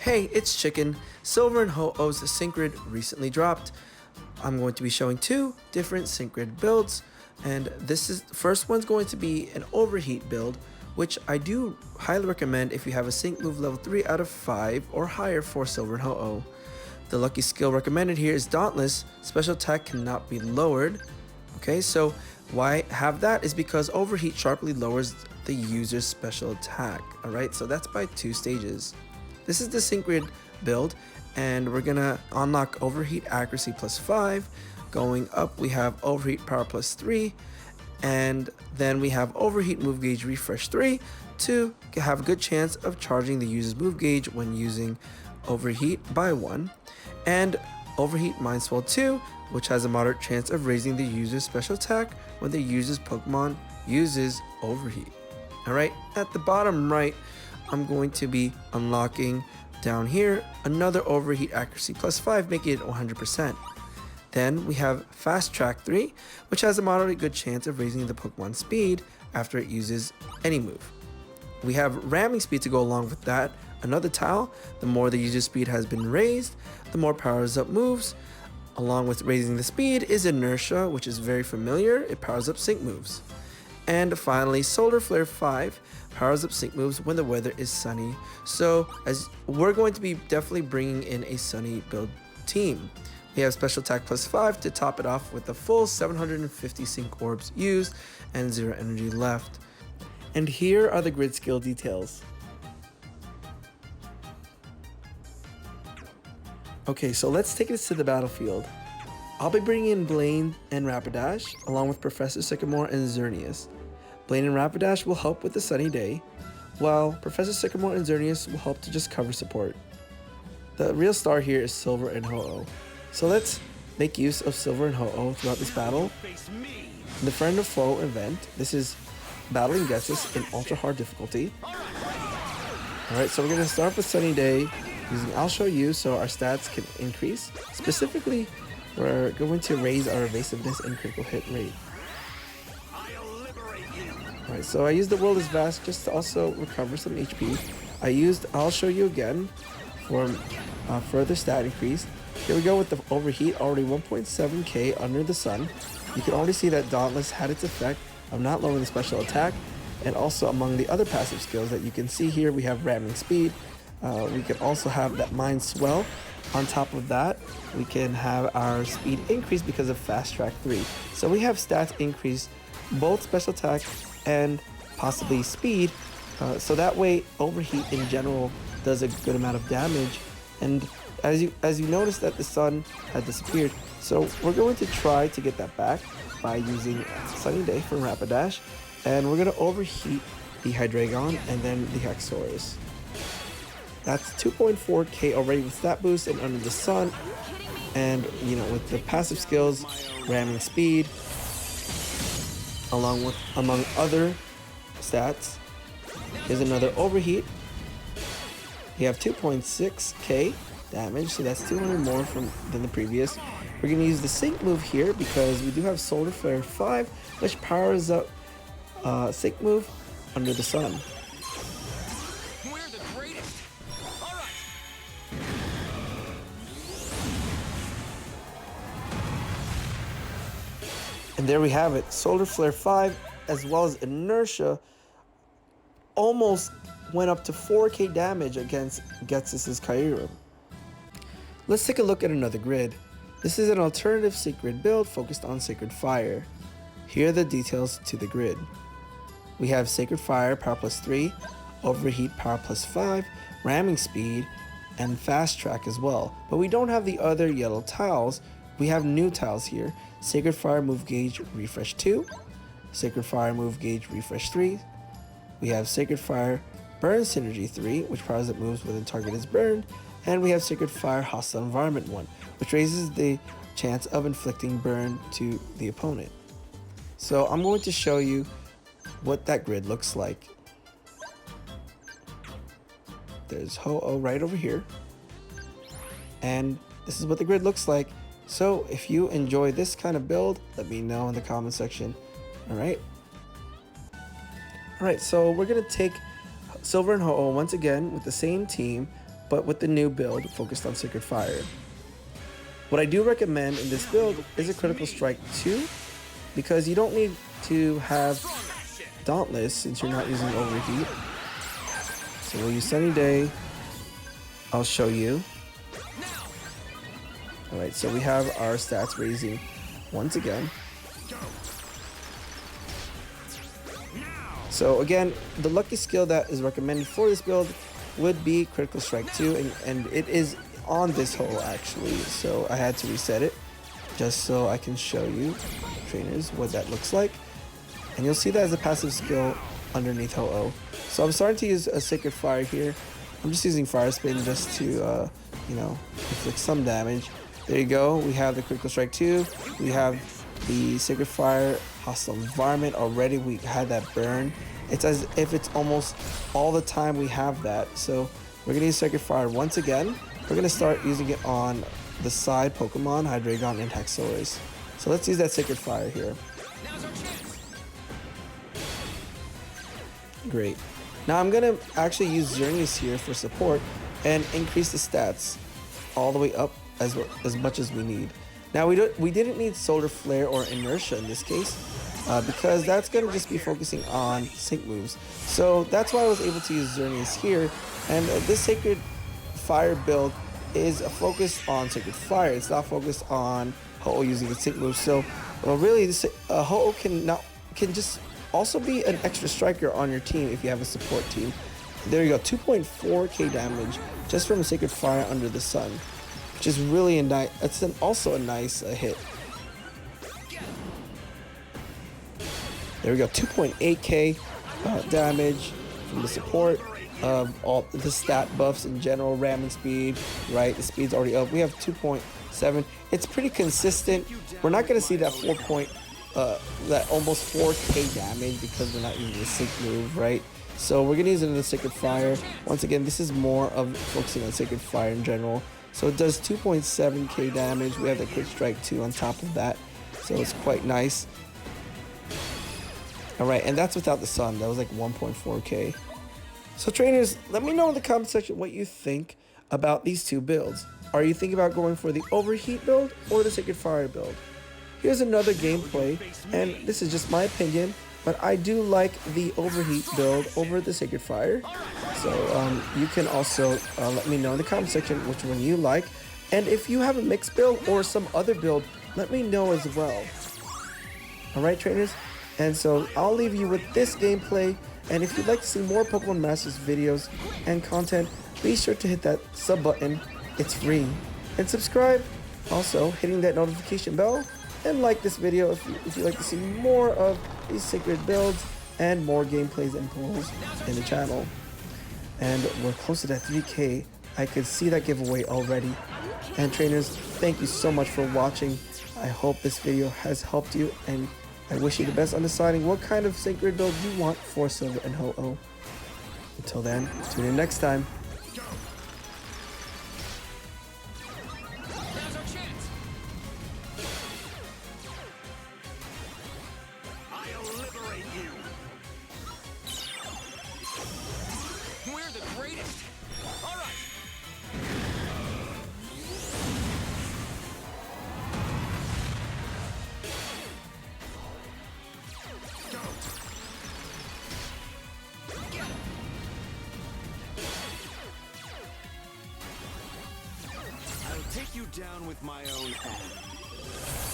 Hey, it's Chicken. Silver and Ho-Oh's Sync Grid recently dropped. I'm going to be showing two different Sync Grid builds, and the first one's going to be an Overheat build, which I do highly recommend if you have a Sync Move level 3 out of 5 or higher for Silver and Ho-Oh. The lucky skill recommended here is Dauntless. Special attack cannot be lowered. Okay, so why have that is because Overheat sharply lowers the user's special attack. Alright, so that's by 2 stages. This is the Sync Grid build, and we're gonna unlock Overheat Accuracy plus 5. Going up, we have Overheat Power plus 3, and then we have Overheat Move Gauge Refresh 3 to have a good chance of charging the user's move gauge when using Overheat by 1, and Overheat Mind Swell 2, which has a moderate chance of raising the user's special attack when the user's Pokemon uses Overheat. Alright, at the bottom right, I'm going to be unlocking down here another Overheat Accuracy plus 5, making it 100%. Then we have Fast Track 3, which has a moderately good chance of raising the Pokemon speed after it uses any move. We have Ramming Speed to go along with that, another tile. The more the user's speed has been raised, the more powers up moves. Along with raising the speed is Inertia, which is very familiar. It powers up sync moves. And finally, Solar Flare 5 powers up sync moves when the weather is sunny. So as we're going to be definitely bringing in a sunny build team. We have Special Attack plus 5 to top it off with the full 750 sync orbs used and 0 energy left. And here are the grid skill details. Okay, so let's take this to the battlefield. I'll be bringing in Blaine and Rapidash, along with Professor Sycamore and Xerneas. Blaine and Rapidash will help with the sunny day, while Professor Sycamore and Xerneas will help to just cover support. The real star here is Silver and Ho-Oh. So let's make use of Silver and Ho-Oh throughout this battle. In the Friend of Foe event, this is battling Getsis in ultra hard difficulty. Alright, so we're going to start with Sunny Day using I'll Show You so our stats can increase. Specifically, we're going to raise our evasiveness and critical hit rate. Alright, so I used the World is Vast just to also recover some HP. I used I'll Show You again for further stat increase. Here we go with the Overheat, already 1.7k under the sun. You can already see that Dauntless had its effect of not lowering the special attack, and also among the other passive skills that you can see here, we have Ramming Speed. We can also have that Mind Swell. On top of that, we can have our speed increase because of Fast Track 3. So we have stats increase, both special attack and possibly speed. So that way, Overheat in general does a good amount of damage. And as you notice that the sun had disappeared, so we're going to try to get that back by using Sunny Day from Rapidash, and we're going to overheat the Hydreigon and then the Haxorus. That's 2.4k already with stat boost and under the sun, and you know, with the passive skills, Ramming Speed, among other stats. Here's another Overheat. We have 2.6k damage, so that's 200 more than the previous. We're going to use the Sync move here because we do have Solar Flare 5, which powers up Sync move under the sun. We're the greatest. All right. And there we have it. Solar Flare 5 as well as Inertia almost went up to 4k damage against Getsis' Kyurem. Let's take a look at another grid. This is an alternative Sync Grid build focused on Sacred Fire. Here are the details to the grid. We have Sacred Fire Power plus 3, Overheat Power plus 5, Ramming Speed, and Fast Track as well. But we don't have the other yellow tiles. We have new tiles here. Sacred Fire Move Gauge Refresh 2, Sacred Fire Move Gauge Refresh 3. We have Sacred Fire Burn Synergy 3, which powers up moves when the target is burned. And we have Sacred Fire Hostile Environment 1, which raises the chance of inflicting burn to the opponent. So I'm going to show you what that grid looks like. There's Ho-Oh right over here. And this is what the grid looks like. So if you enjoy this kind of build, let me know in the comment section. Alright, so we're going to take Silver and Ho-Oh once again with the same team. but with the new build focused on Sacred Fire. What I do recommend in this build is a Critical Strike 2, because you don't need to have Dauntless since you're not using Overheat. So we'll use Sunny Day. I'll show you. Alright, so we have our stats raising once again. So again, the lucky skill that is recommended for this build would be Critical Strike 2, and it is on this hole actually, so I had to reset it just so I can show you, trainers, what that looks like. And you'll see that as a passive skill underneath Ho-Oh. So I'm starting to use a Sacred Fire here. I'm just using Fire Spin just to, you know, inflict some damage. There you go, we have the Critical Strike 2, we have the Sacred Fire Hostile Environment already. We had that burn. It's as if it's almost all the time we have that. So we're gonna use Sacred Fire once again. We're gonna start using it on the side Pokemon, Hydreigon and Haxorus. So let's use that Sacred Fire here. Great. Now I'm gonna actually use Xerneas here for support and increase the stats all the way up as much as we need. Now we didn't need Solar Flare or Inertia in this case, because that's gonna just be focusing on sync moves. So that's why I was able to use Xerneas here, and this Sacred Fire build is a focus on Sacred Fire. It's not focused on Ho-Oh using the sync moves. So really, this Ho-Oh can just also be an extra striker on your team if you have a support team. There you go, 2.4k damage just from a Sacred Fire under the sun, which is really a nice. It's also a nice hit. There we go, 2.8k damage from the support of all the stat buffs in general. Ramming speed, right? The speed's already up. We have 2.7. It's pretty consistent. We're not going to see that that almost 4k damage because we're not using the sync move, right? So we're going to use it in the Sacred Fire. Once again, this is more of focusing on Sacred Fire in general. So it does 2.7k damage. We have the Quick Strike 2 on top of that. So it's quite nice. Alright, and that's without the sun. That was like 1.4k. So trainers, let me know in the comment section what you think about these two builds. Are you thinking about going for the Overheat build or the Sacred Fire build? Here's another gameplay, and this is just my opinion, but I do like the Overheat build over the Sacred Fire. So you can also let me know in the comment section which one you like. And if you have a mixed build or some other build, let me know as well. Alright trainers, and so I'll leave you with this gameplay. And if you'd like to see more Pokemon Masters videos and content, be sure to hit that sub button. It's free. And subscribe. Also, hitting that notification bell. And like this video if you'd like to see more of these Sacred builds and more gameplays and polls in the channel. And we're close to that 3k. I could see that giveaway already. And trainers, thank you so much for watching. I hope this video has helped you, and I wish you the best on deciding what kind of Sacred build you want for Silver and Ho-Oh. Until then, tune in next time. We're the greatest. All right. I'll take you down with my own hand.